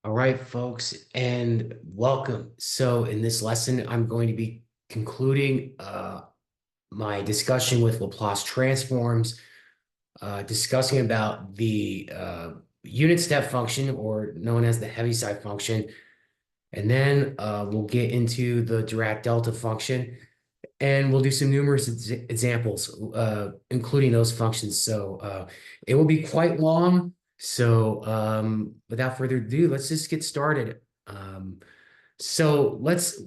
All right, folks, and welcome. So in this lesson, I'm going to be concluding my discussion with Laplace transforms, discussing about the unit step function, or known as the Heaviside function. And then we'll get into the Dirac delta function, and we'll do some numerous examples, including those functions. So it will be quite long. So without further ado, let's just get started. So let's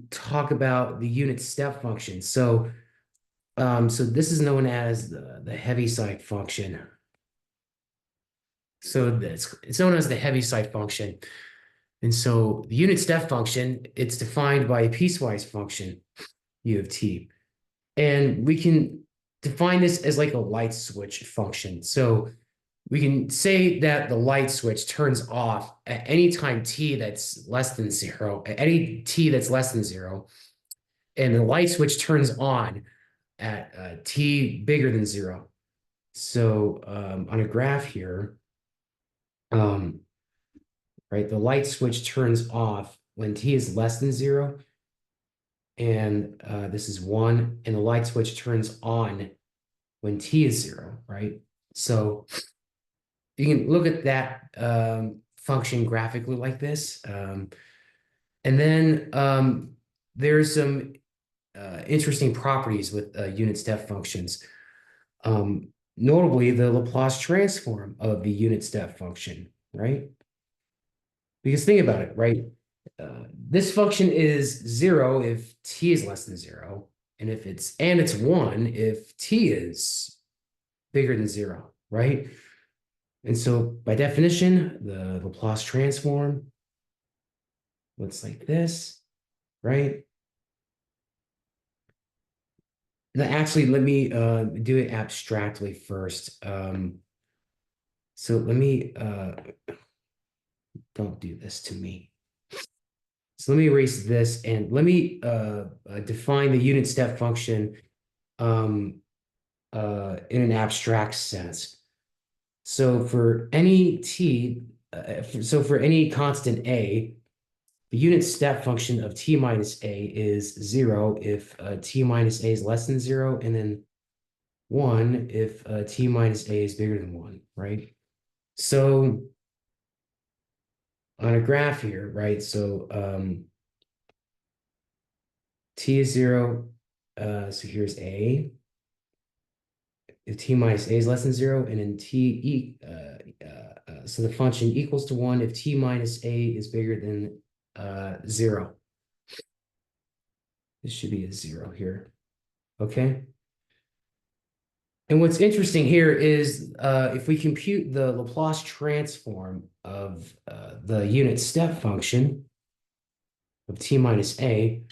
talk about the unit step function. So this is known as the Heaviside function. So it's known as the Heaviside function. And so the unit step function, it's defined by a piecewise function, u of t. And we can define this as like a light switch function. So we can say that the light switch turns off at any time t that's less than zero, at any t that's less than zero, and the light switch turns on at t bigger than zero. So on a graph here, um, right, the light switch turns off when t is less than zero, and this is 1, and the light switch turns on when t is 0, right? So you can look at that function graphically like this. And then there's some interesting properties with unit step functions. Notably, the Laplace transform of the unit step function, right? Because think about it, right? This function is 0 if t is less than 0, and it's 1 if t is bigger than 0, right? And so by definition, the Laplace transform looks like this, right? Now, actually, let me do it abstractly first. So let me, don't do this to me. So let me erase this and let me define the unit step function in an abstract sense. So for any t, for any constant a, the unit step function of t minus a is 0 if t minus a is less than 0, and then 1 if t minus a is bigger than 1, right? So on a graph here, right? So t is 0, so here's a. If t minus a is less than 0, and then so the function equals to 1 if t minus a is bigger than 0. This should be a 0 here, okay? And what's interesting here is if we compute the Laplace transform of the unit step function of t minus a,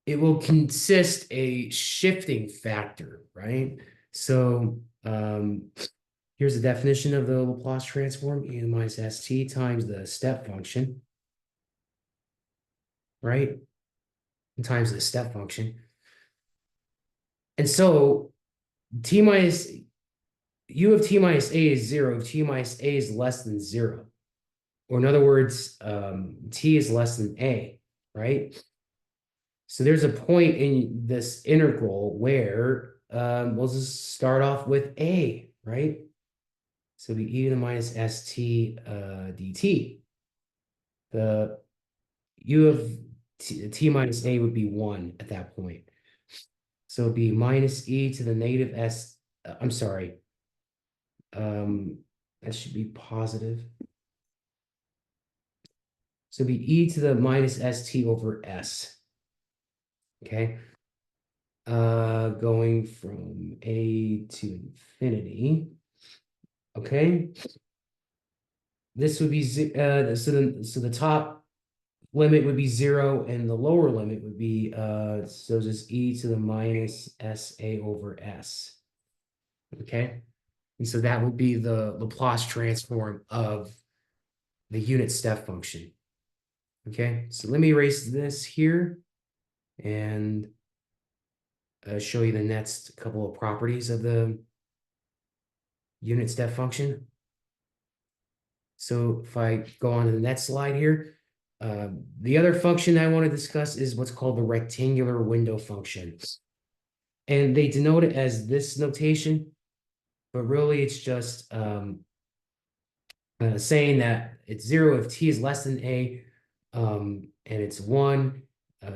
it will consist a shifting factor, right? So here's the definition of the Laplace transform, e to the minus st times the step function, right? And times the step function. And so t minus u of t minus a is 0 if t minus a is less than 0. Or in other words, t is less than a, right? So there's a point in this integral where we'll just start off with a, right? So we e to the minus st dt. The u of t minus a would be 1 at that point. So it'd be minus e to the negative s. I'm sorry. That should be positive. So it'd be e to the minus st over s. Okay. Going from a to infinity. Okay. This would be so the top limit would be 0, and the lower limit would be so just e to the minus sa over s. Okay. And so that would be the Laplace transform of the unit step function. Okay, so let me erase this here and show you the next couple of properties of the unit step function. So if I go on to the next slide here, the other function I want to discuss is what's called the rectangular window function. And they denote it as this notation, but really it's just saying that it's 0 if t is less than a, and it's 1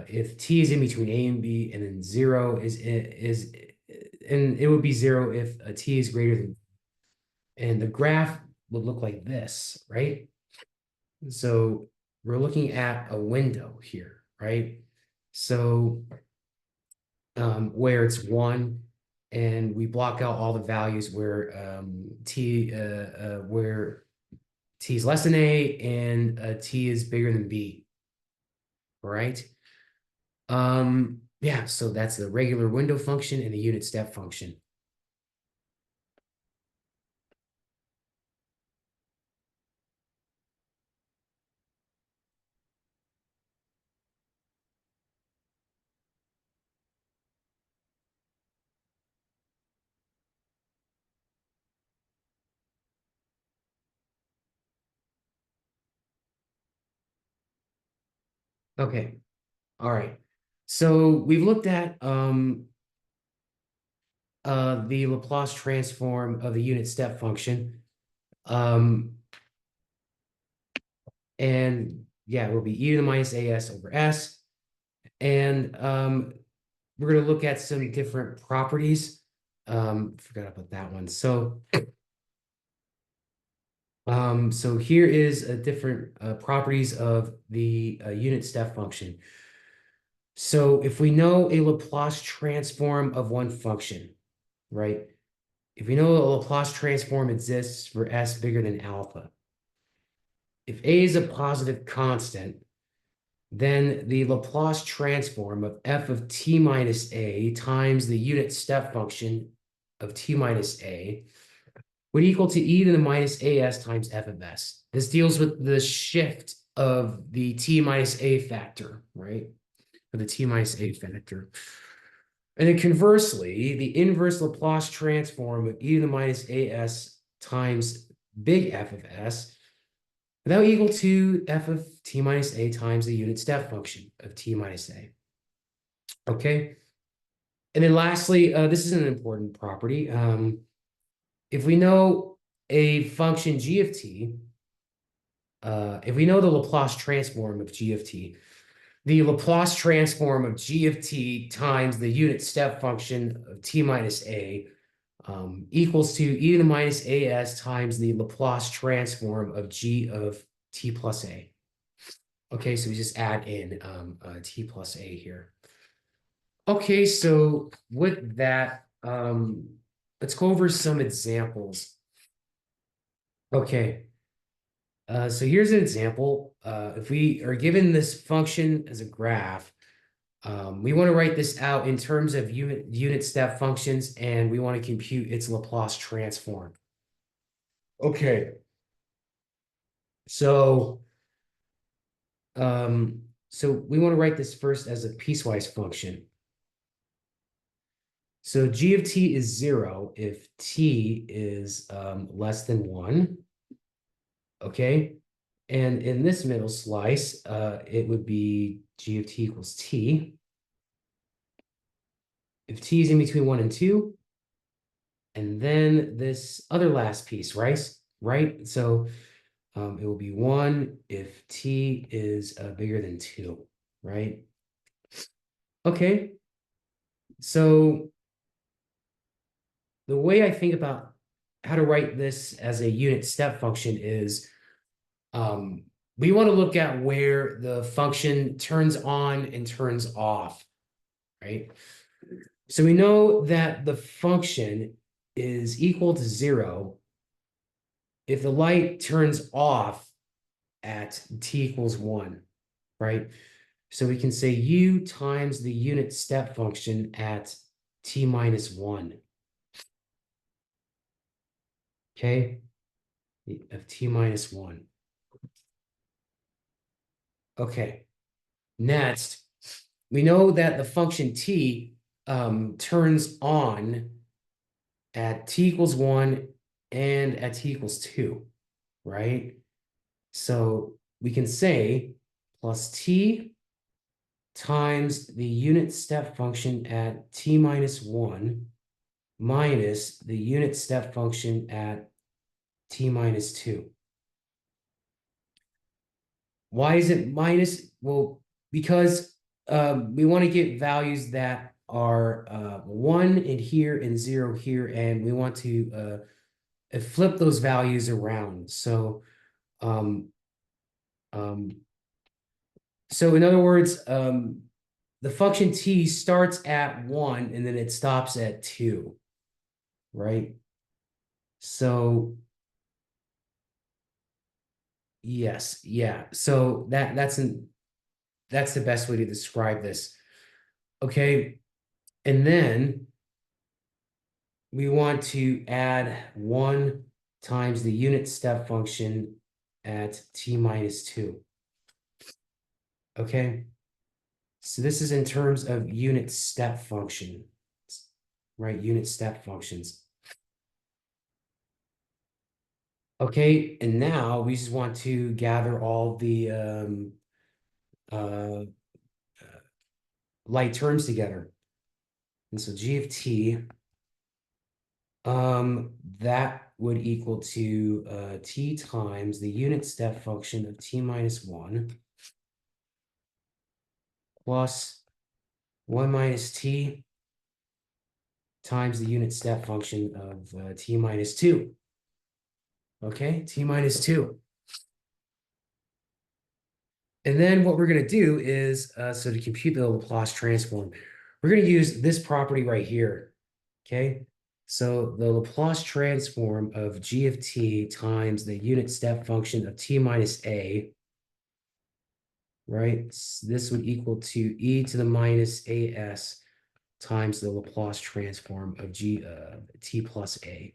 if t is in between a and b, and then 0 and it would be 0 if a t is greater than, and the graph would look like this, right? So we're looking at a window here, right? So where it's 1, and we block out all the values where where t is less than a and t is bigger than b, all right? Yeah, so that's the regular window function and the unit step function. Okay, all right. So we've looked at the Laplace transform of the unit step function. And yeah, it will be e to the minus as over s. And we're going to look at some different properties. Forgot about that one. So here is a different properties of the unit step function. So if we know a Laplace transform of one function, right? If we know a Laplace transform exists for s bigger than alpha, if a is a positive constant, then the Laplace transform of f of t minus a times the unit step function of t minus a would equal to e to the minus as times f of s. This deals with the shift of the t minus a factor, right? Or the t minus a factor. And then conversely, the inverse Laplace transform of e to the minus as times big F of s, that would equal to f of t minus a times the unit step function of t minus a. Okay. And then lastly, this is an important property. If we know a function g of t, if we know the Laplace transform of g of t, the Laplace transform of g of t times the unit step function of t minus a equals to e to the minus as times the Laplace transform of g of t plus a. Okay, so we just add in t plus a here. Okay, so with that, let's go over some examples. Okay, so here's an example. If we are given this function as a graph, we want to write this out in terms of unit step functions, and we want to compute its Laplace transform. Okay, so so we want to write this first as a piecewise function. So g of t is 0 if t is less than 1. Okay. And in this middle slice, it would be g of t equals t. If t is in between 1 and 2, and then this other last piece, right? Right? So it will be 1 if t is bigger than 2, right? Okay. So the way I think about how to write this as a unit step function is we want to look at where the function turns on and turns off, right? So we know that the function is equal to 0 if the light turns off at t equals 1, right? So we can say u times the unit step function at t minus 1, okay? Of t minus 1. Okay, next, we know that the function t turns on at t equals 1 and at t equals 2, right? So we can say plus t times the unit step function at t minus 1 minus the unit step function at t minus 2. Why is it minus? Well, because we want to get values that are 1 in here and 0 here, and we want to flip those values around. Um, um, so in other words, the function t starts at 1 and then it stops at 2, right? So yes, yeah. So that's the best way to describe this. Okay. And then we want to add 1 times the unit step function at t minus 2. Okay. So this is in terms of unit step function, right? Unit step functions. Okay, and now we just want to gather all the uh, light terms together. And so g of t, that would equal to t times the unit step function of t minus 1 plus 1 minus t times the unit step function of t minus 2. Okay, t minus 2. And then what we're going to do is, so to compute the Laplace transform, we're going to use this property right here. Okay, so the Laplace transform of g of t times the unit step function of t minus a, right? So this would equal to e to the minus as times the Laplace transform of t plus a,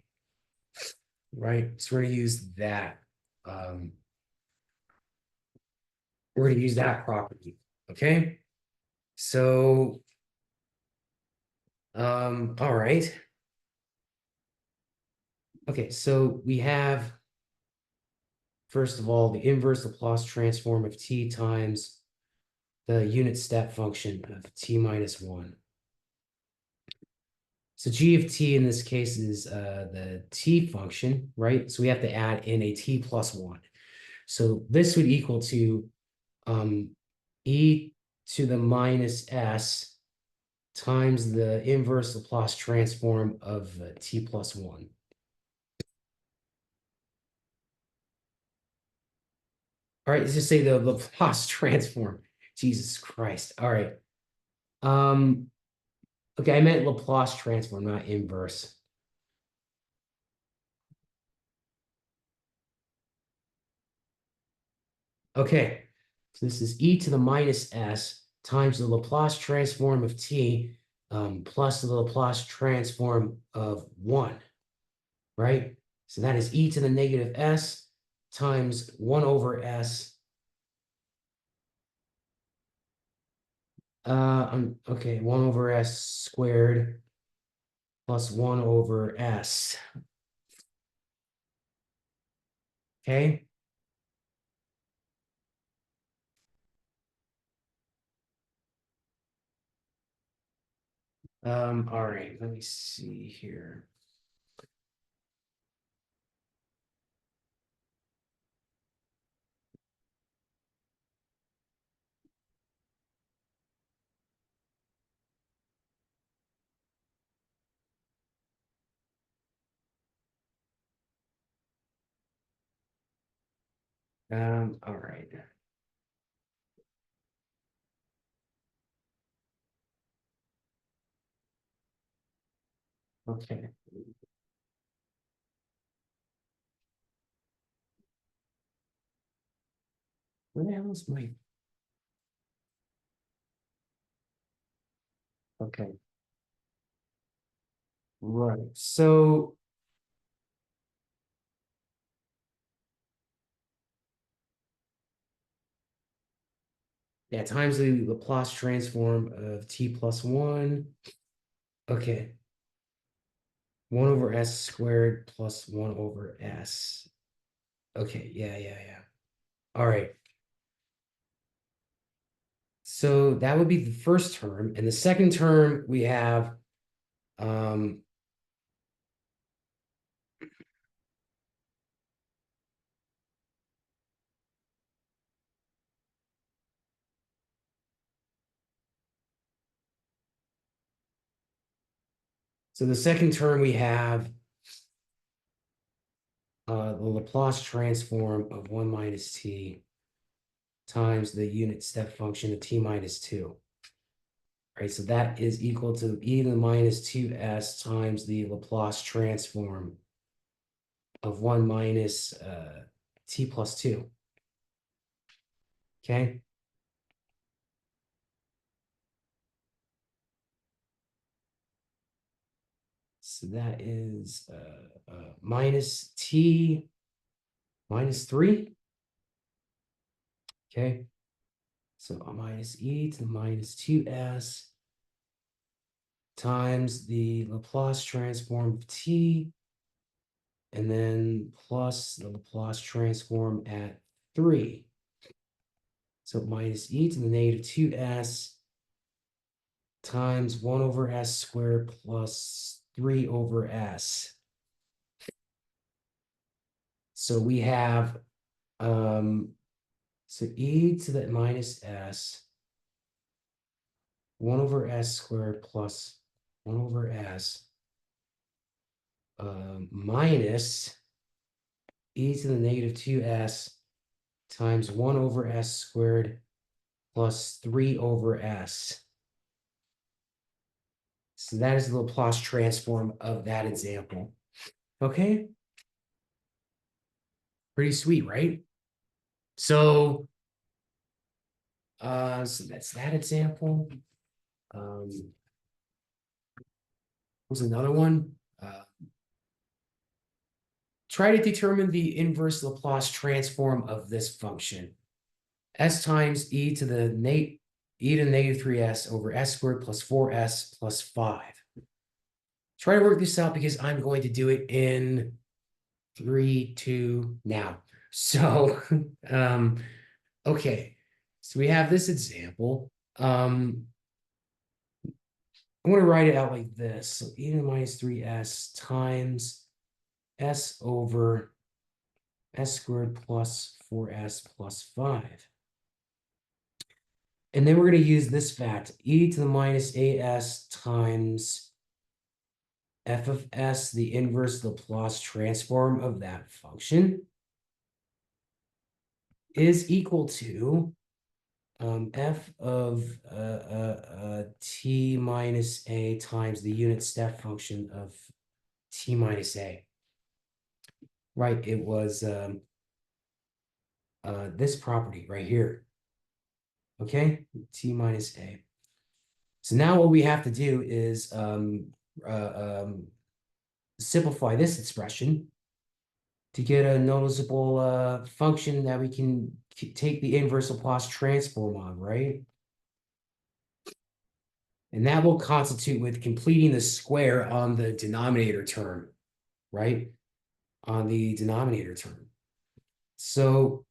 right? So we're going to use that. Um, we're going to use that property. Okay, so all right. Okay, so we have, first of all, the inverse Laplace transform of t times the unit step function of t minus 1. So g of t in this case is the t function, right? So we have to add in a t plus 1. So this would equal to e to the minus s times the inverse Laplace transform of t plus 1. All right, let's just say the Laplace transform. Jesus Christ. All right. Um, okay, I meant Laplace transform, not inverse. Okay, so this is e to the minus s times the Laplace transform of t plus the Laplace transform of 1, right? So that is e to the negative s times 1 over s. Okay, 1 over s squared plus 1 over s. Okay. All right, let me see here. All right. Okay. Where the hell is my? Okay. Right. So yeah, times the Laplace transform of t plus 1. Okay. 1 over s squared plus 1 over s. Okay. Yeah, yeah, yeah. All right. So that would be the first term. And the second term, we have so the second term we have the Laplace transform of 1 minus t times the unit step function of t minus 2. Right, so that is equal to e to the minus 2s times the Laplace transform of 1 minus t plus 2. Okay. So that is minus t minus 3. Okay. So a minus e to the minus 2s times the Laplace transform of t, and then plus the Laplace transform at 3. So minus e to the negative 2s times 1 over s squared plus 3 over s. So we have so e to the minus s 1 over s squared plus 1 over s minus e to the negative 2s times 1 over s squared plus 3 over s. So that is the Laplace transform of that example. Okay. Pretty sweet, right? So so that's that example. Here's another one. Try to determine the inverse Laplace transform of this function. S times e to the negative 3s over s squared plus 4s plus 5. Try to work this out because I'm going to do it in 3, 2, now. So, okay. So we have this example. I'm going to write it out like this. So e to the minus 3s times s over s squared plus 4s plus 5. And then we're going to use this fact, e to the minus as times f of s, the inverse Laplace transform of that function, is equal to f of t minus a times the unit step function of t minus a. Right, it was this property right here. Okay, t minus a. So now what we have to do is simplify this expression to get a noticeable function that we can take the inverse Laplace transform on, right? And that will constitute with completing the square on the denominator term, right? On the denominator term. So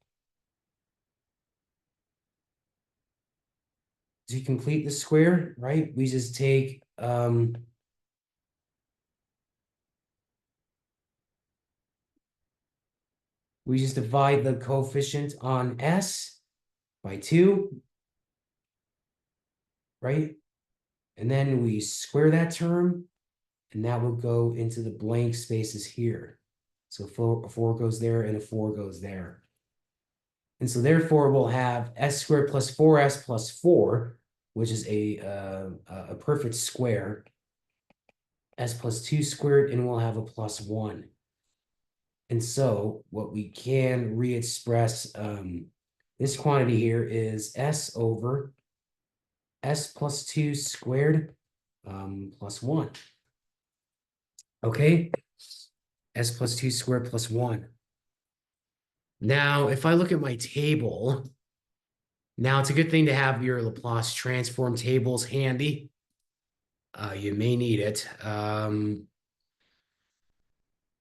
to complete the square, right, we just take we just divide the coefficient on s by 2, right? And then we square that term, and that will go into the blank spaces here. So a 4 goes there and a 4 goes there. And so therefore we'll have s squared plus 4s plus 4, which is a perfect square, s plus 2 squared, and we'll have a plus 1. And so what we can re-express this quantity here is s over s plus 2 squared plus 1. Okay, s plus 2 squared plus 1. Now, if I look at my table, now it's a good thing to have your Laplace transform tables handy. You may need it.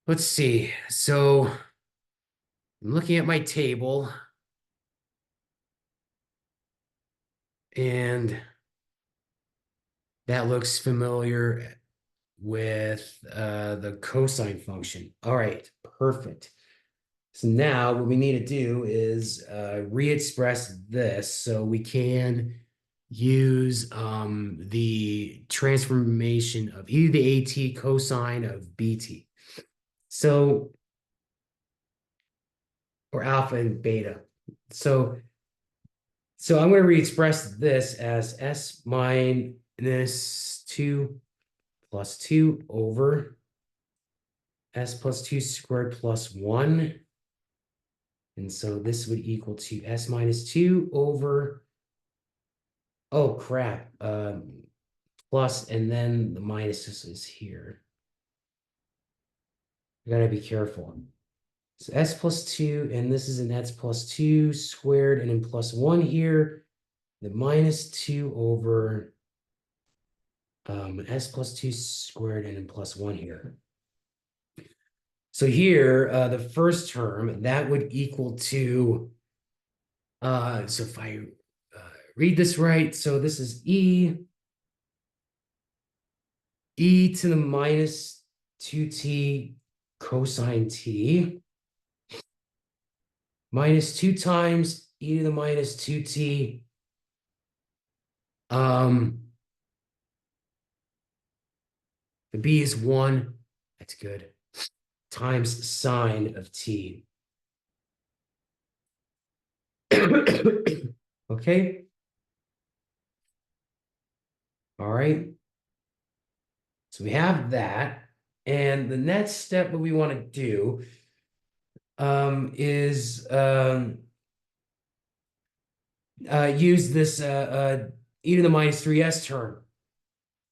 Let's see. So I'm looking at my table. And that looks familiar with the cosine function. All right, perfect. So now what we need to do is re-express this so we can use the transformation of e to the at cosine of bt. So, or alpha and beta. So, so I'm going to re-express this as s minus 2 plus 2 over s plus 2 squared plus 1. And so this would equal to s minus 2 over, oh crap, plus, and then the minus is here. I gotta be careful. So s plus 2, and this is an s plus 2 squared, and then plus 1 here. The minus 2 over s plus 2 squared, and then plus 1 here. So here, the first term, that would equal to, so if I read this right, so this is e to the minus 2t cosine t minus 2 times e to the minus 2t the b is 1, that's good, times sine of t. Okay, all right, so we have that, and the next step that we want to do is use this e to the minus 3s term.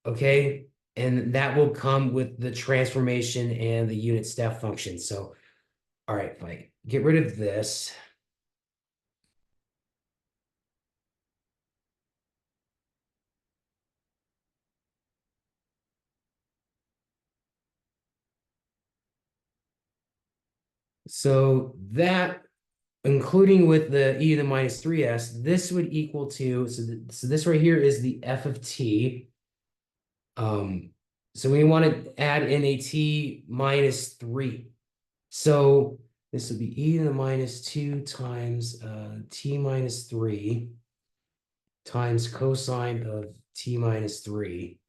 Okay, and that will come with the transformation and the unit step function. So, all right, if I get rid of this. So that, including with the e to the minus 3s, this would equal to, so this right here is the f of t. So we want to add in a t minus 3. So this would be e to the minus 2 times t minus 3 times cosine of t minus 3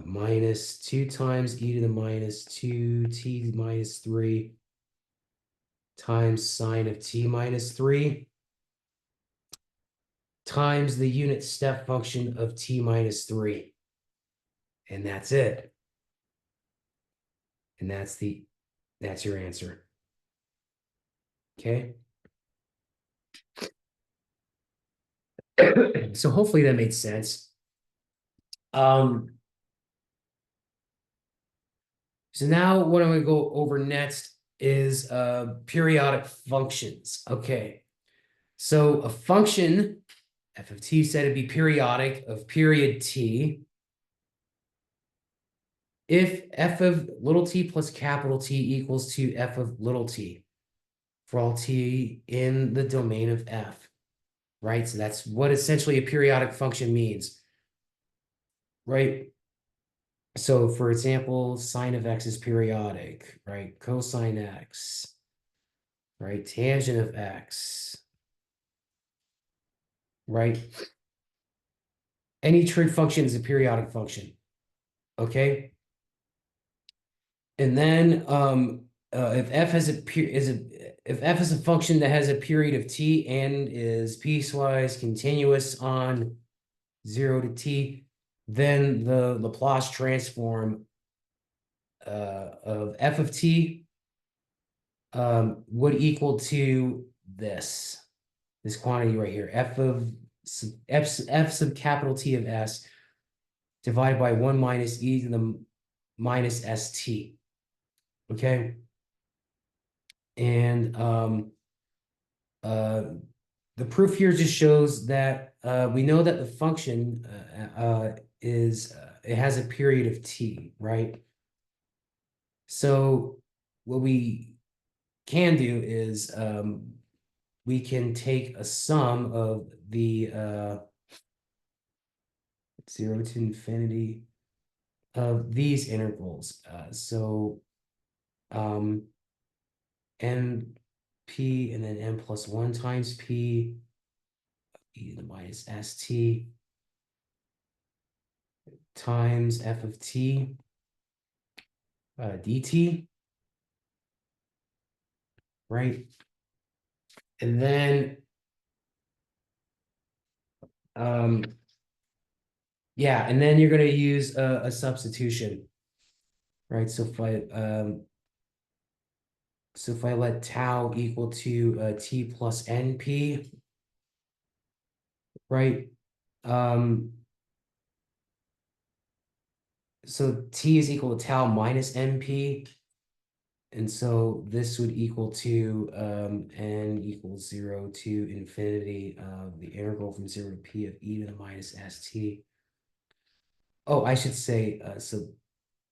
minus 2 times e to the minus 2 t minus 3 times sine of t minus 3 times the unit step function of t minus 3. And that's it. And that's your answer. Okay. So hopefully that made sense. So now what I'm going to go over next is periodic functions. Okay. So a function, f of t, said to be periodic of period t if f of little t plus capital T equals to f of little t for all t in the domain of f, right? So that's what essentially a periodic function means, right? So for example, sine of x is periodic, right? Cosine x, right? Tangent of x, right? Any trig function is a periodic function, okay? And then if f has if f is a function that has a period of t and is piecewise continuous on 0 to t, then the Laplace transform of f of t would equal to this quantity right here, f sub capital T of s divided by 1 minus e to the minus st. Okay. And the proof here just shows that we know that the function it has a period of t, right? So what we can do is we can take a sum of the 0 to infinity of these intervals. So n p and then n plus 1 times p e to the minus st times f of t dt, right? And then yeah, and then you're going to use a substitution, right? So if I let tau equal to t plus np, right? So t is equal to tau minus np, and so this would equal to n equals 0 to infinity of the integral from 0 to p of e to the minus st. Oh, I should say, so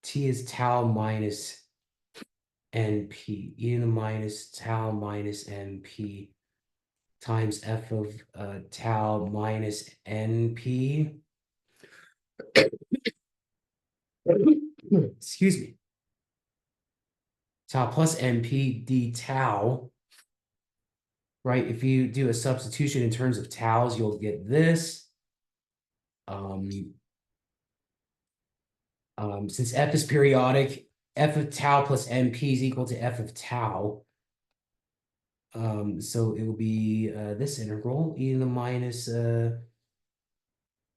t is tau minus np, e to the minus tau minus np times f of tau minus np. Excuse me. Tau plus np d tau, right? If you do a substitution in terms of taus, you'll get this. Since f is periodic, f of tau plus np is equal to f of tau. So it will be this integral, e to the minus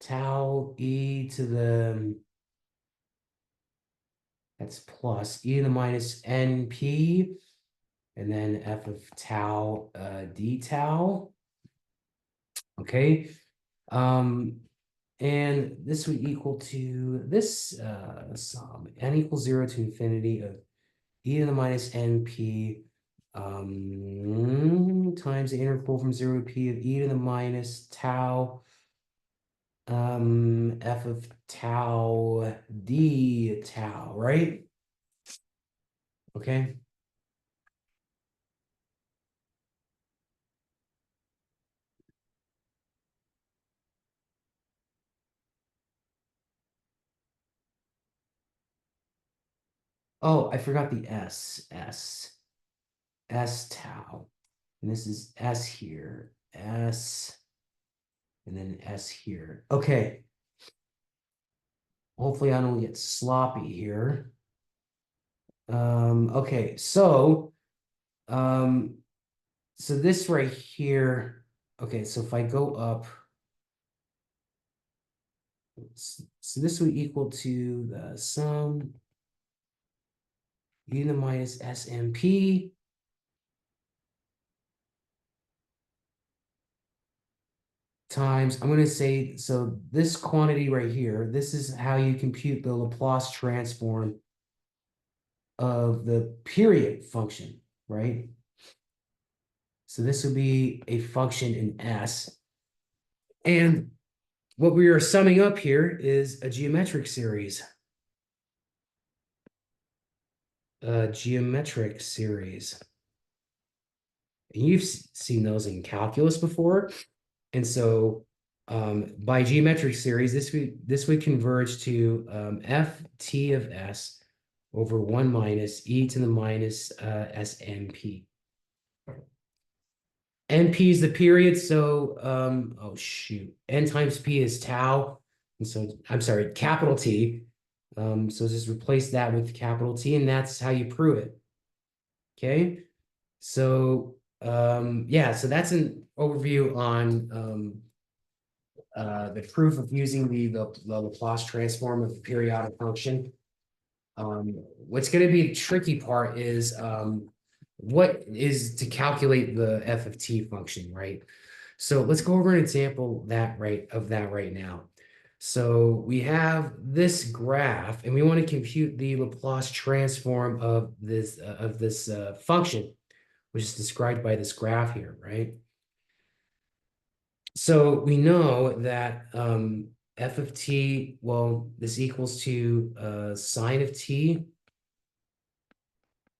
tau e to the, that's plus, e to the minus np, and then f of tau d tau. Okay. And this would equal to this sum, n equals 0 to infinity of e to the minus np times the integral from 0 to p of e to the minus tau f of tau d tau, right? Okay. Oh, I forgot the s tau. And this is s here, s, and then s here. Okay. Hopefully I don't get sloppy here. Okay, so this right here, okay, so if I go up, so this would equal to the sum e to the minus smp times, I'm going to say, so this quantity right here, this is how you compute the Laplace transform of the period function, right? So this would be a function in S. And what we are summing up here is a geometric series. A geometric series. And you've seen those in calculus before. And so by geometric series, this would converge to ft of s over 1 minus e to the minus smp. NP is the period, so oh shoot, n times p is tau, and so I'm sorry, capital T. So just replace that with capital T, and that's how you prove it. Okay, so yeah, so that's an overview on the proof of using the Laplace transform of the periodic function. What's going to be the tricky part is what is to calculate the f of t function, right? So let's go over an example of that right now. So we have this graph, and we want to compute the Laplace transform of this function, which is described by this graph here, right? So we know that f of t, well, this equals to sine of t,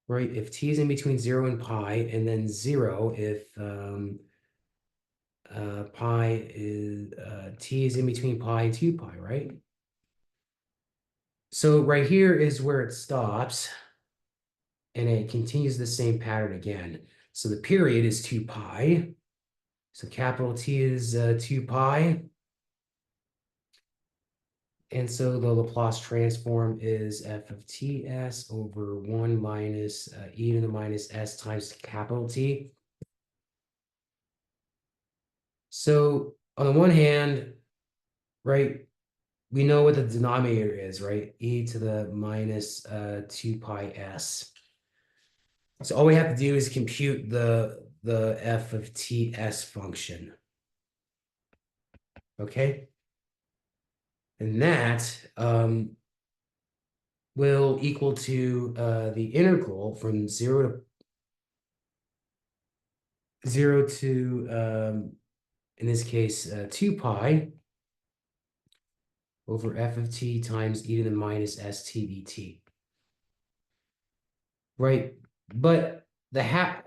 right? If t is in between 0 and pi, and then 0 if pi is t is in between pi and 2 pi, right? So right here is where it stops, and it continues the same pattern again. So the period is 2 pi. So capital T is 2 pi. And so the Laplace transform is f of ts over 1 minus e to the minus s times capital T. So on the one hand, right, we know what the denominator is, right? E to the minus 2 pi s. So all we have to do is compute the f of ts function. Okay? And that will equal to the integral from 0 to in this case 2 pi over f of t times e to the minus st dt. Right? But the half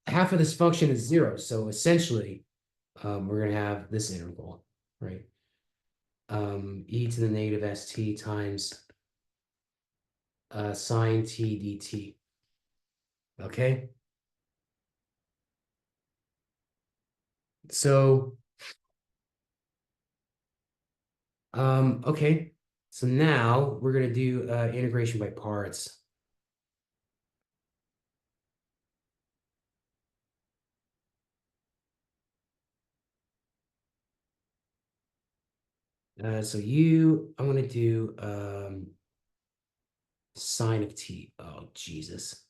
of this function is 0, so essentially we're going to have this integral, right? E to the negative st times sine t dt. Okay? So okay. So now we're going to do integration by parts. I'm going to do sine of t. Oh, Jesus.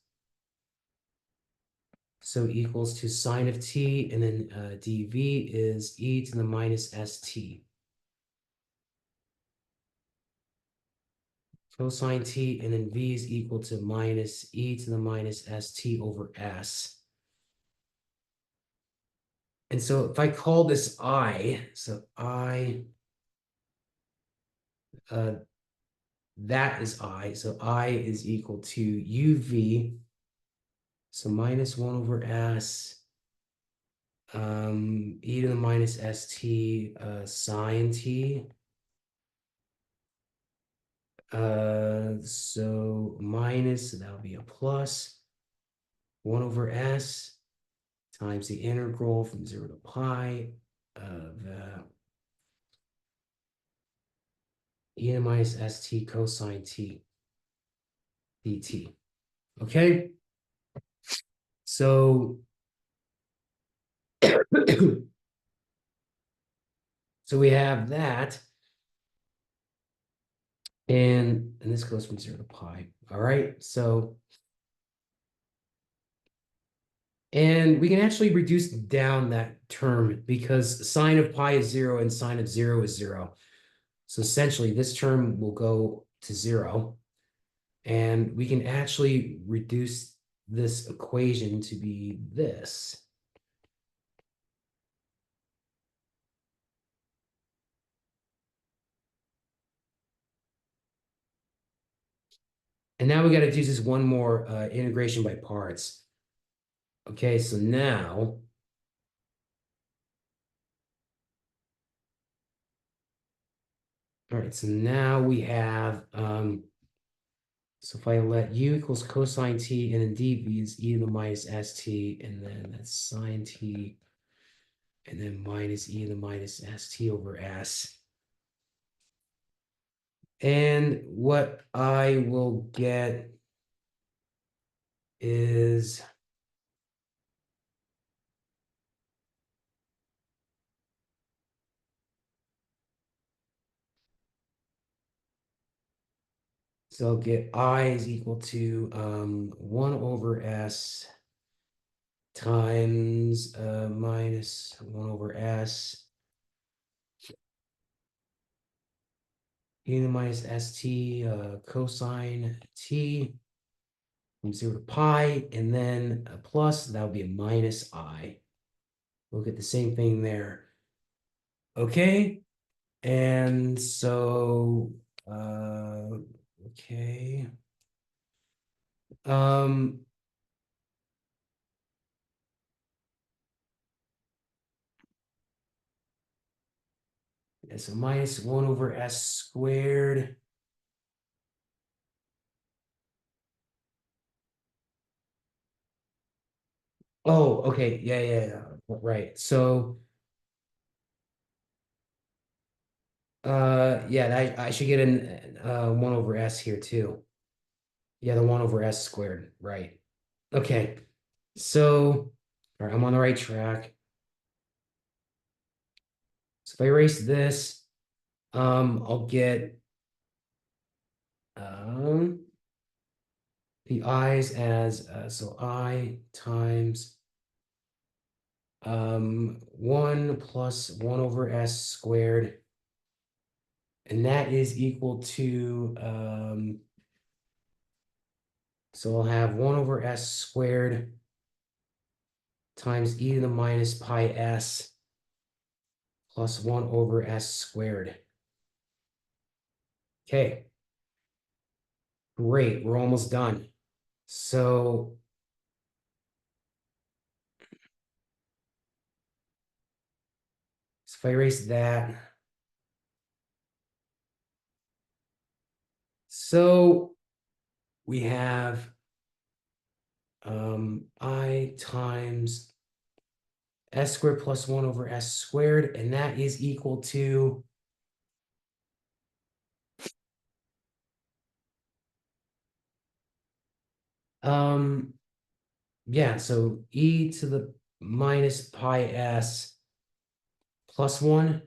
So equals to sine of t, and then dv is e to the minus st. Cosine t, and then v is equal to minus e to the minus st over s. And so if I call this I, so I, that is I, so I is equal to uv, so minus 1 over s, e to the minus st sine t. So minus, so that'll be a plus 1 over s times the integral from 0 to pi of e to the minus st cosine t dt. Okay, so so we have that, and this goes from 0 to pi. All right, so and we can actually reduce down that term because sine of pi is 0 and sine of 0 is 0. So essentially, this term will go to 0, and we can actually reduce this equation to be this. And now we got to do just one more integration by parts. Okay, so now, all right, so now we have, so if I let u equals cosine t, and then dv is e to the minus st, and then that's sine t, and then minus e to the minus st over s. And what I will get is so I'll get I is equal to 1 over s times minus 1 over s e to the minus st cosine t from 0 to pi, and then a plus, that would be a minus I. We'll get the same thing there. Okay, and so okay. Um, so minus 1 over s squared. Oh, okay. Yeah. Right. So, yeah, I should get an 1 over s here too. Yeah, the 1 over s squared. Right. Okay. So, all right, I'm on the right track. So if I erase this, I'll get um the i's as so I times 1 plus 1 over s squared, and that is equal to so I'll have 1 over s squared times e to the minus pi s plus 1 over s squared. Okay, great, we're almost done. So if I erase that, so we have I times s squared plus 1 over s squared, and that is equal to yeah, so e to the minus pi s plus 1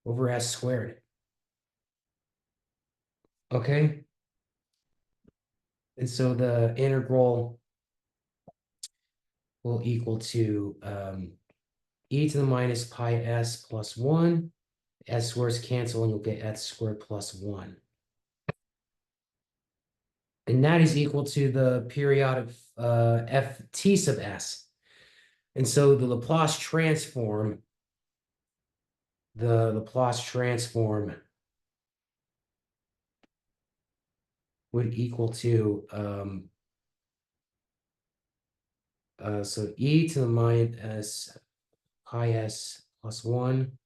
over s squared. Okay, and so the integral will equal to e to the minus pi s plus 1. S squares cancel, and you'll get s squared plus 1. And that is equal to the periodic ft sub s. And so the Laplace transform would equal to so e to the minus pi s plus 1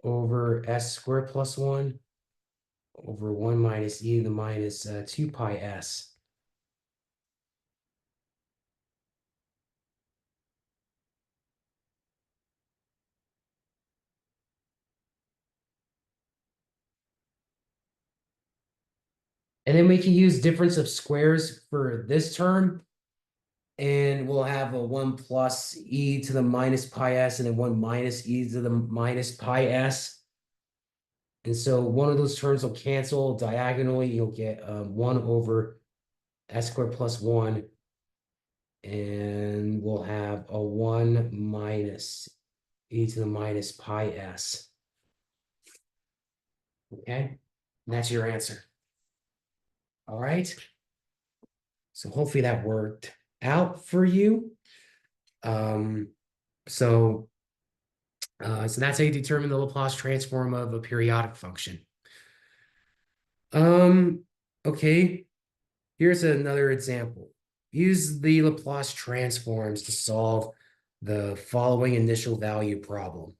over s squared plus 1 over 1 minus e to the minus 2 pi s. And then we can use difference of squares for this term. And we'll have a 1 plus e to the minus pi s and then 1 minus e to the minus pi s. And so one of those terms will cancel diagonally. You'll get 1 over s squared plus 1. And we'll have a 1 minus e to the minus pi s. Okay, and that's your answer. All right. So hopefully that worked out for you. So that's how you determine the Laplace transform of a periodic function. Okay, here's another example. Use the Laplace transforms to solve the following initial value problem.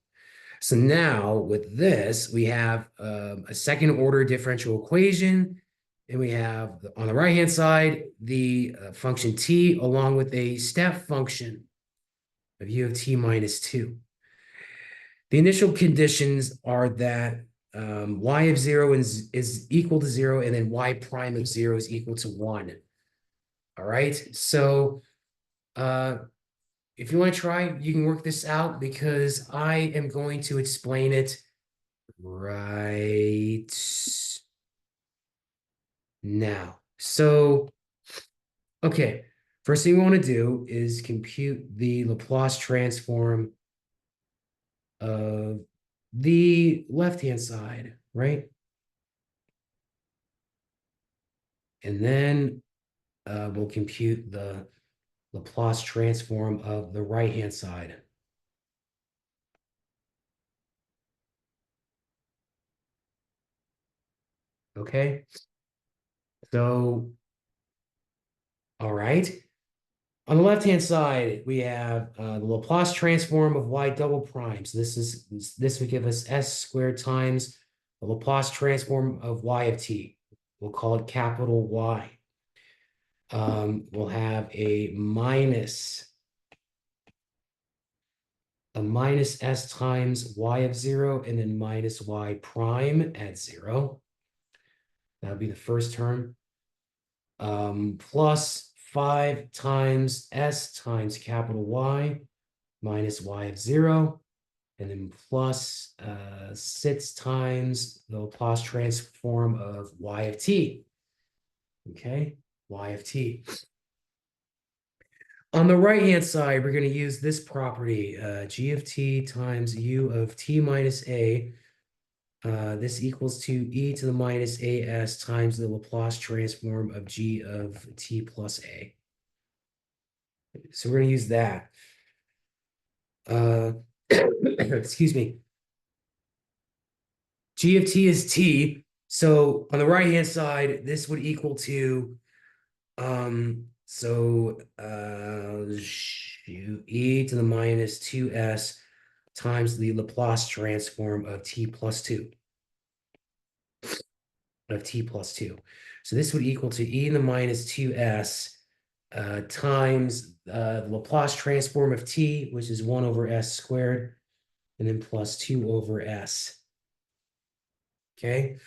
So now with this, we have a second order differential equation, and we have on the right-hand side, the function t along with a step function of u of t minus 2. The initial conditions are that y of 0 is equal to 0, and then y prime of 0 is equal to 1. All right, so if you want to try, you can work this out because I am going to explain it right now. So, okay, first thing we want to do is compute the Laplace transform of the left-hand side, right? And then we'll compute the Laplace transform of the right-hand side. Okay, so, all right. On the left-hand side, we have the Laplace transform of y double prime. So this would give us s squared times the Laplace transform of y of t. We'll call it capital Y. We'll have a minus s times y of 0 and then minus y prime at 0. That would be the first term. Plus 5 times s times capital Y minus y of 0. And then plus 6 times the Laplace transform of y of t. Okay, y of t. On the right-hand side, we're going to use this property, g of t times u of t minus a. This equals to e to the minus as times the Laplace transform of g of t plus a. So we're going to use that. Excuse me. G of t is t. So on the right-hand side, this would equal to e to the minus 2s times the Laplace transform of t plus 2. So this would equal to e to the minus 2s times the Laplace transform of t, which is 1 over s squared, and then plus 2 over s. Okay.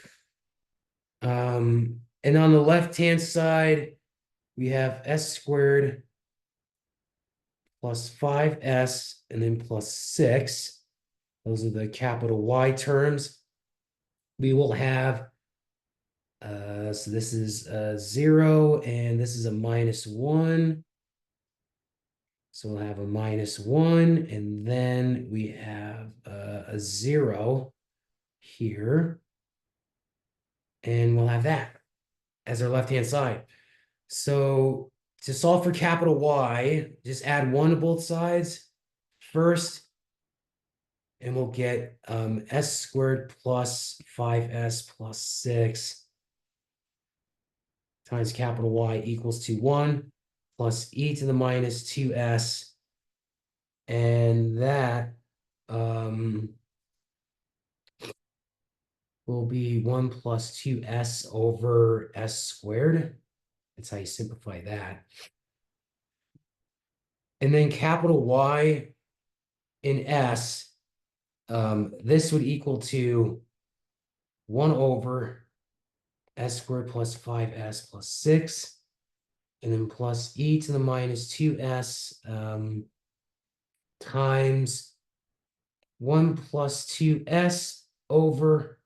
And on the left-hand side, we have s squared plus 5s and then plus 6. Those are the capital Y terms. We will have, so this is 0 and this is a minus 1. So we'll have a minus 1 and then we have a 0 here. And we'll have that as our left-hand side. So to solve for capital Y, just add 1 to both sides first, and we'll get s squared plus 5s plus 6 times capital Y equals to 1 plus e to the minus 2s, and that will be 1 plus 2s over s squared. That's how you simplify that. And then capital Y in s, this would equal to 1 over s squared plus 5s plus 6, and then plus e to the minus 2s times 1 plus 2s over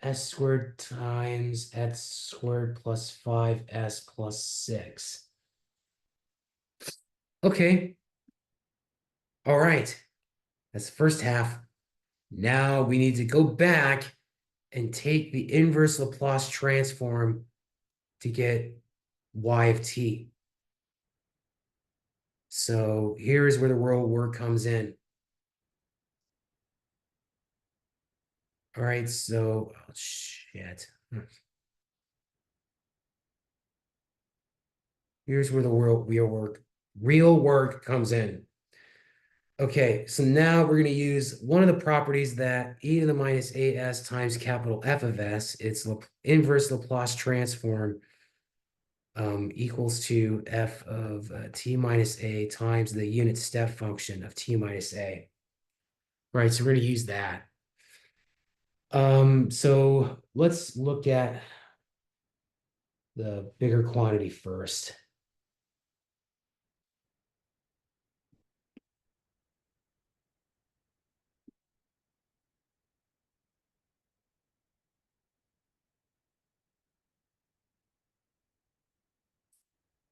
s squared times s squared plus 5s plus 6. Okay. All right. That's the first half. Now we need to go back and take the inverse Laplace transform to get y of t. So here's where the real work comes in. All right, so oh, shit. Here's where the real work comes in. Okay, so now we're going to use one of the properties that e to the minus as times capital F of s, its inverse Laplace transform equals to f of t minus a times the unit step function of t minus a. Right, so we're going to use that. So let's look at the bigger quantity first.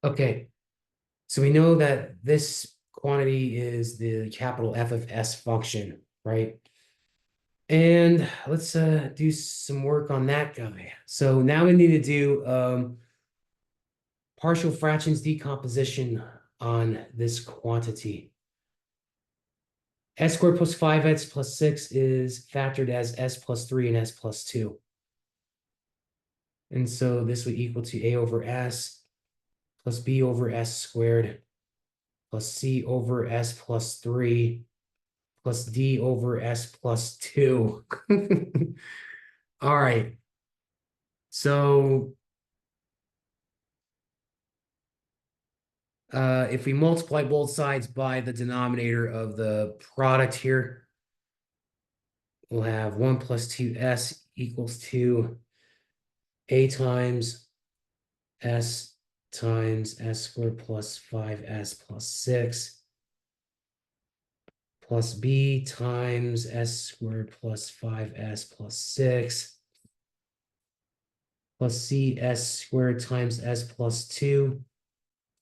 Okay, so we know that this quantity is the capital F of s function, right? And let's do some work on that guy. So now we need to do partial fractions decomposition on this quantity. S squared plus 5s plus 6 is factored as s plus 3 and s plus 2. And so this would equal to a over s plus b over s squared plus C over S plus 3 plus D over S plus 2. All right. So if we multiply both sides by the denominator of the product here, we'll have 1 plus 2S equals 2 A times S times S squared plus 5S plus 6 plus B times S squared plus 5S plus 6 plus C S squared times S plus 2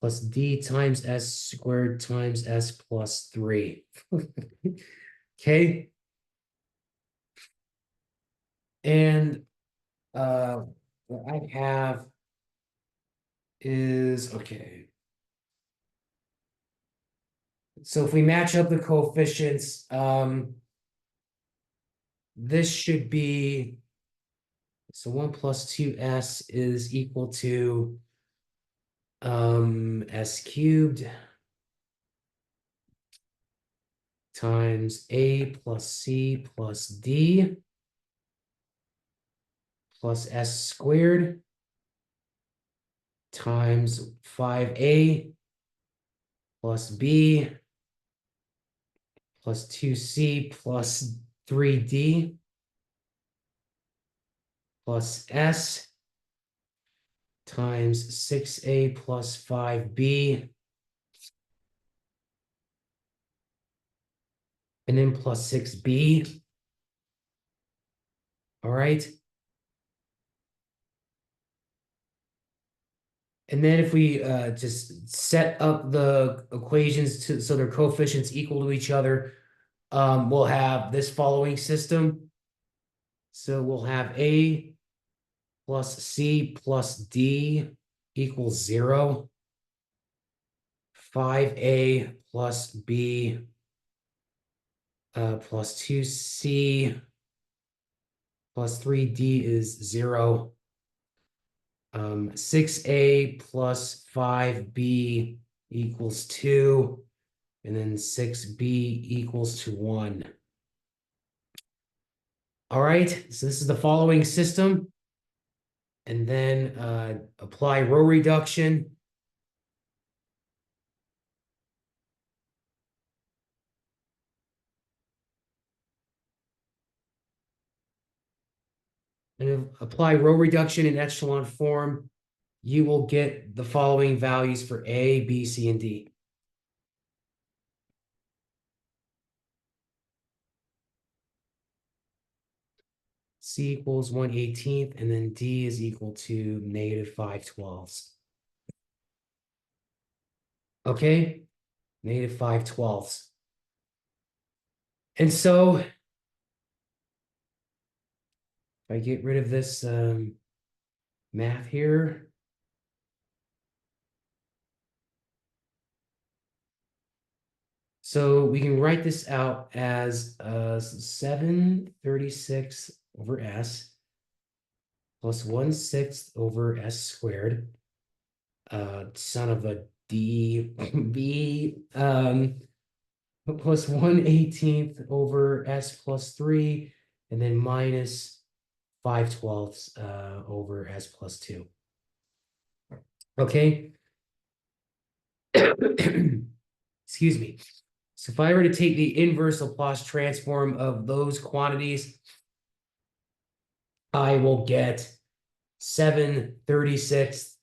plus D times S squared times S plus 3. Okay. And what I have is, okay. So if we match up the coefficients, this should be, so 1 plus 2S is equal to S cubed times A plus C plus D plus S squared times 5A plus B plus 2C plus 3D plus S times 6A plus 5B and then plus 6B. All right. And then if we just set up the equations to so their coefficients equal to each other, we'll have this following system. So we'll have A plus C plus D equals 0. 5A plus B plus 2C plus 3D is 0. 6A plus 5B equals 2. And then 6B equals to 1. All right, so this is the following system. And then apply row reduction. And apply row reduction in echelon form. You will get the following values for A, B, C, and D. C equals 1/18th, and then D is equal to negative 5/12. Okay, negative 5/12. And so if I get rid of this math here, so we can write this out as 7/36 over S plus 1/6 over S squared, son of a D, B, plus 1/18th over S plus 3, and then minus 5/12 over S plus 2. Okay. Excuse me. So if I were to take the inverse Laplace transform of those quantities, I will get 7/36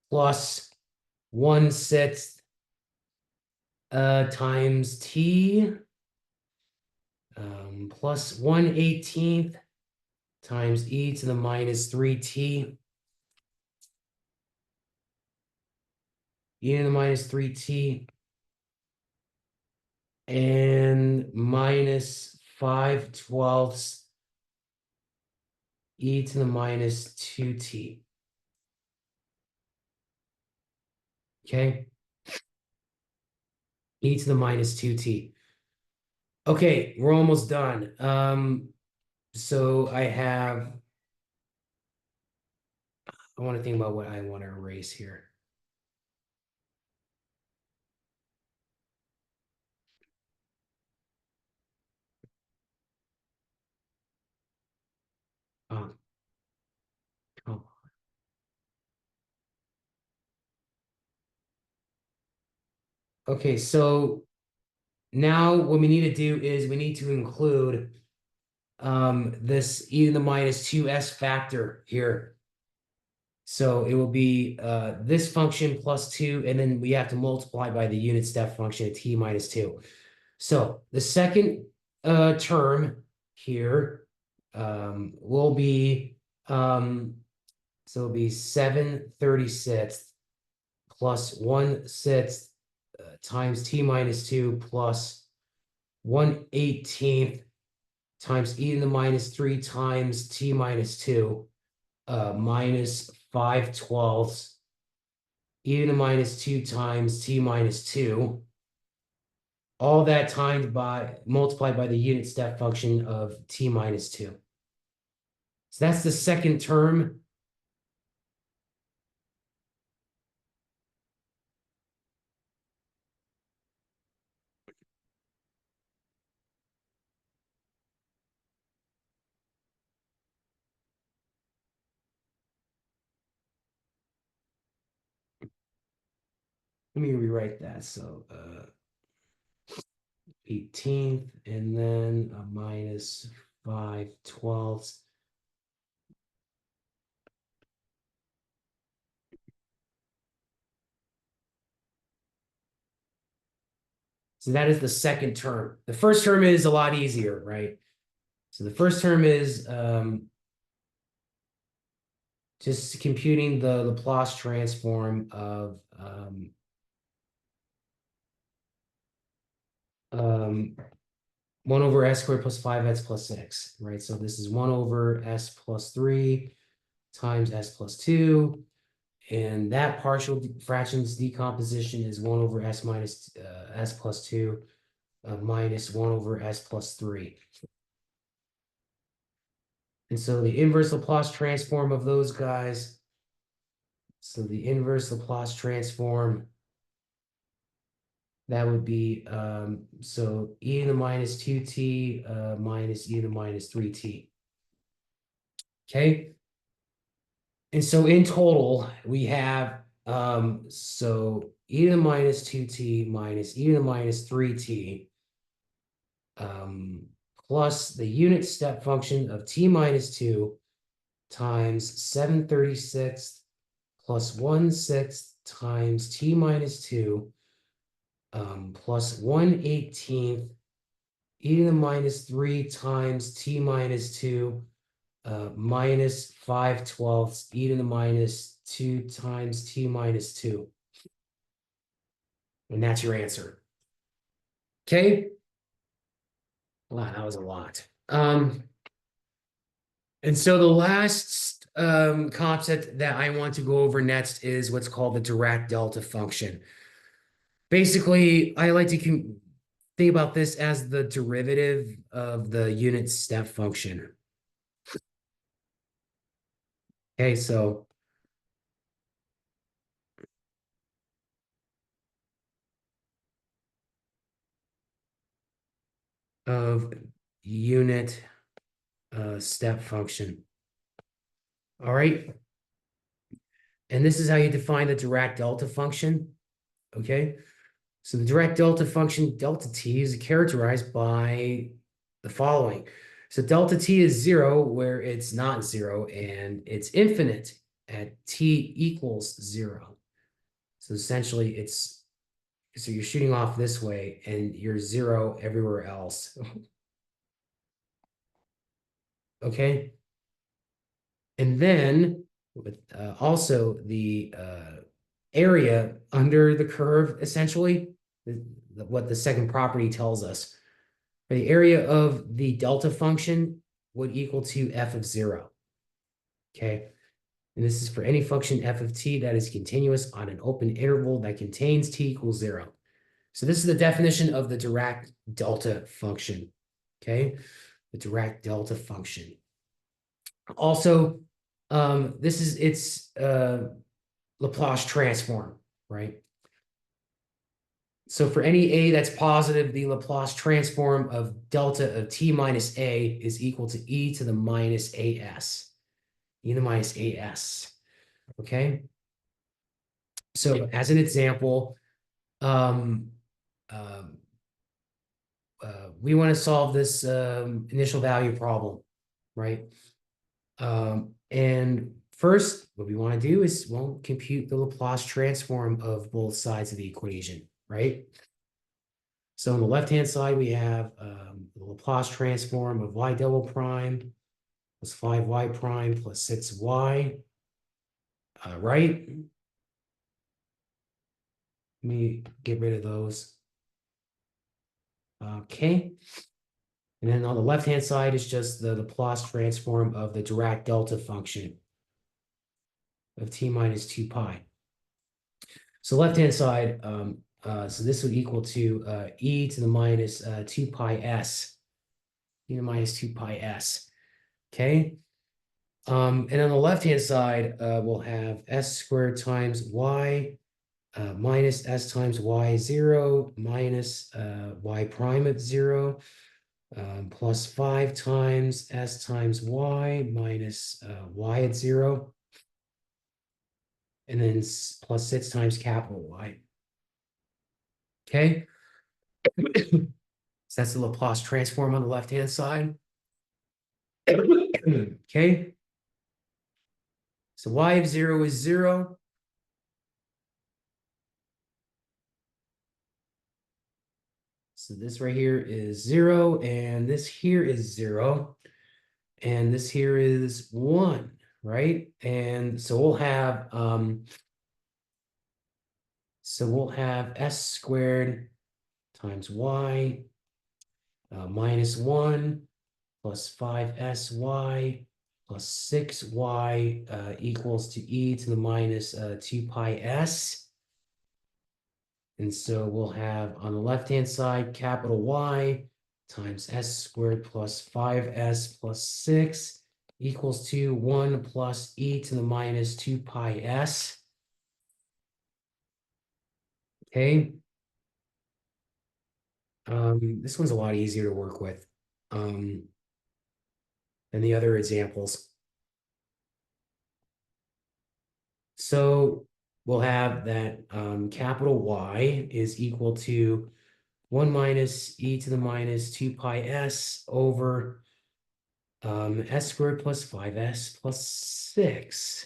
plus 1/6 times t plus 1/18th times e to the minus 3t e to the minus 3t and minus 5/12 e to the minus 2t. Okay. E to the minus 2t. Okay, we're almost done. So I want to think about what I want to erase here. Okay, so now what we need to do is we need to include this e to the minus 2s factor here. So it will be this function plus 2, and then we have to multiply by the unit step function at t minus 2. So the second term here will be so it'll be 7/36 plus 1/6 times t minus 2 plus 1/18 times e to the minus 3 times t minus 2 minus 5/12 e to the minus 2 times t minus 2. All that times by multiplied by the unit step function of t minus 2. So that's the second term. Let me rewrite that. So 18th and then a minus 5/12. So that is the second term. The first term is a lot easier, right? So the first term is just computing the Laplace transform of 1 over s squared plus 5s plus 6, right? So this is 1 over s plus 3 times s plus 2. And that partial fractions decomposition is 1 over s minus s plus 2 minus 1 over s plus 3. And so the inverse Laplace transform of those guys. So the inverse Laplace transform, that would be, so e to the minus 2t minus e to the minus 3t. Okay. And so in total, we have, so e to the minus 2t minus e to the minus 3t plus the unit step function of t minus 2 times 7/36 plus 1/6 times t minus 2 plus 1/18 e to the minus 3 times t minus 2 minus 5/12 e to the minus 2 times t minus 2. And that's your answer. Okay. Wow, that was a lot. And so the last concept that I want to go over next is what's called the Dirac delta function. Basically, I like to think about this as the derivative of the unit step function. Okay, so of unit step function. All right. And this is how you define the Dirac delta function. Okay. So the Dirac delta function, delta t, is characterized by the following. So delta t is 0 where it's not 0, and it's infinite at t equals 0. So essentially so you're shooting off this way and you're 0 everywhere else. Okay. And then with also the area under the curve, essentially, what the second property tells us. The area of the delta function would equal to f of 0. Okay. And this is for any function f of t that is continuous on an open interval that contains t equals 0. So this is the definition of the Dirac delta function. Okay. The Dirac delta function. Also, this is its Laplace transform, right? So for any a that's positive, the Laplace transform of delta of t minus a is equal to e to the minus as. E to the minus as. Okay. So as an example, we want to solve this initial value problem, right? And first, what we want to do is, well, compute the Laplace transform of both sides of the equation, right? So on the left-hand side, we have the Laplace transform of y double prime plus 5y prime plus 6y, right? Let me get rid of those. Okay. And then on the left-hand side is just the Laplace transform of the Dirac delta function of t minus 2 pi. So left-hand side, so this would equal to e to the minus 2 pi s, e to the minus 2 pi s, okay? And on the left-hand side, we'll have s squared times y minus s times y 0 minus y prime of 0 plus 5 times s times y minus y at 0, and then plus 6 times capital Y. Okay? So that's the Laplace transform on the left-hand side. Okay? So y of 0 is 0. So this right here is 0, and this here is 0, and this here is 1, right? And so we'll have s squared times y minus 1 plus 5sy plus 6y equals to e to the minus 2 pi s. And so we'll have on the left-hand side, capital Y times s squared plus 5s plus 6 equals to 1 plus e to the minus 2 pi s. Okay. This one's a lot easier to work with than the other examples. So we'll have that capital Y is equal to 1 minus e to the minus 2 pi s over s squared plus 5s plus 6.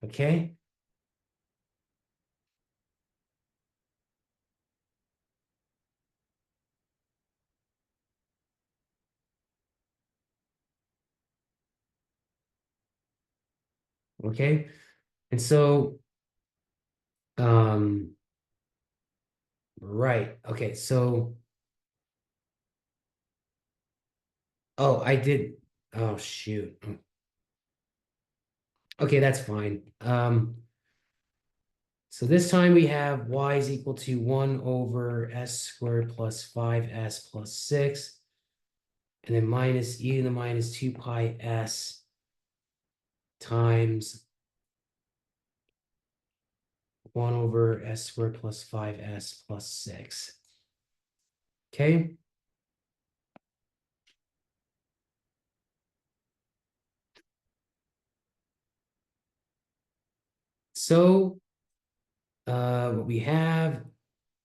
Okay? Okay? And so, right. Okay, so, oh, I did, oh, shoot. Okay, that's fine. So this time we have y is equal to 1 over s squared plus 5s plus 6, and then minus e to the minus 2 pi s times 1 over s squared plus 5s plus 6. Okay? So what we have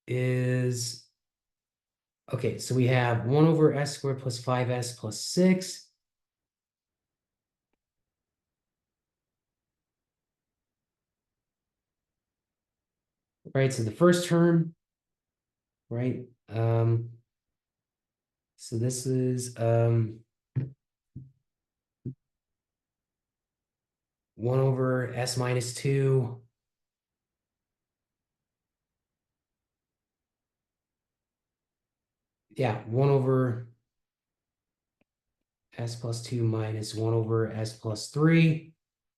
is, okay, so we have 1 over s squared plus 5s plus 6. Right, so the first term, right? So this is 1 over s minus 2. Yeah, 1 over s plus 2 minus 1 over s plus 3.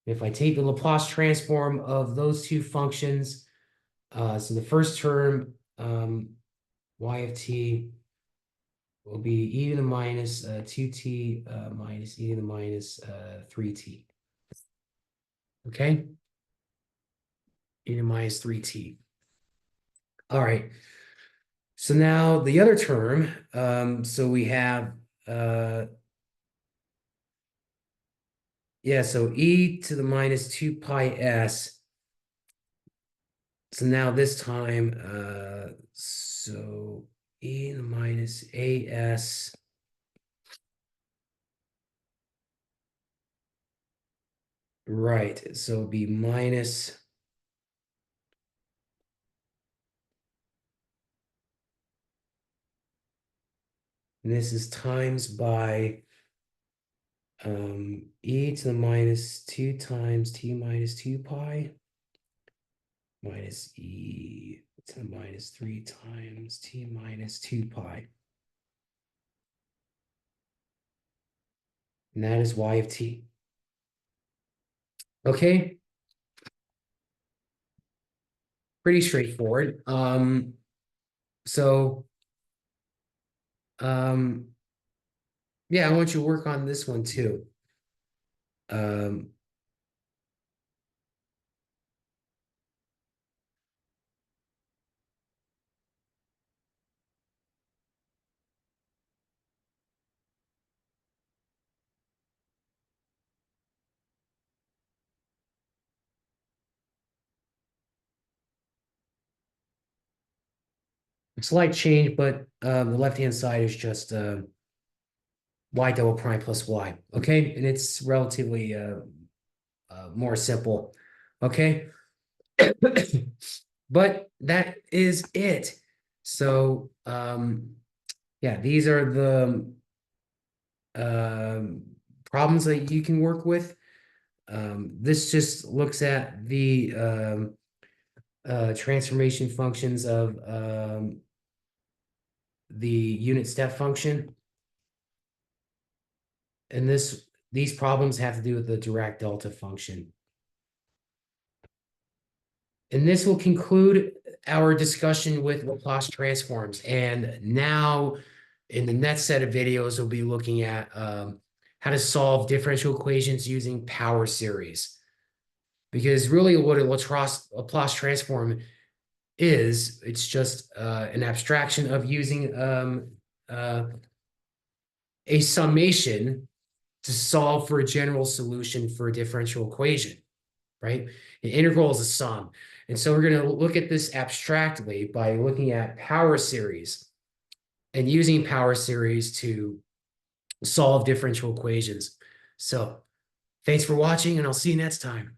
If I take the Laplace transform of those two functions, so the first term, y of t will be e to the minus 2t minus e to the minus 3t. Okay? E to the minus 3t. All right. So now the other term, so we have, yeah, so e to the minus 2 pi s So now this time, so e to the minus as right. So it'd be minus and this is times by e to the minus 2 times t minus 2 pi minus e to the minus 3 times t minus 2 pi. And that is y of t. Okay, pretty straightforward. So yeah, I want you to work on this one too. Um, slight change, but the left-hand side is just y double prime plus y. Okay, and it's relatively more simple. Okay, but that is it. So yeah, these are the um problems that you can work with. This just looks at the transformation functions of the unit step function. And these problems have to do with the Dirac delta function. And this will conclude our discussion with Laplace transforms. And now in the next set of videos, we'll be looking at how to solve differential equations using power series. Because really what a Laplace transform is, it's just an abstraction of using a summation to solve for a general solution for a differential equation, right? An integral is a sum. And so we're going to look at this abstractly by looking at power series and using power series to solve differential equations. So thanks for watching, and I'll see you next time.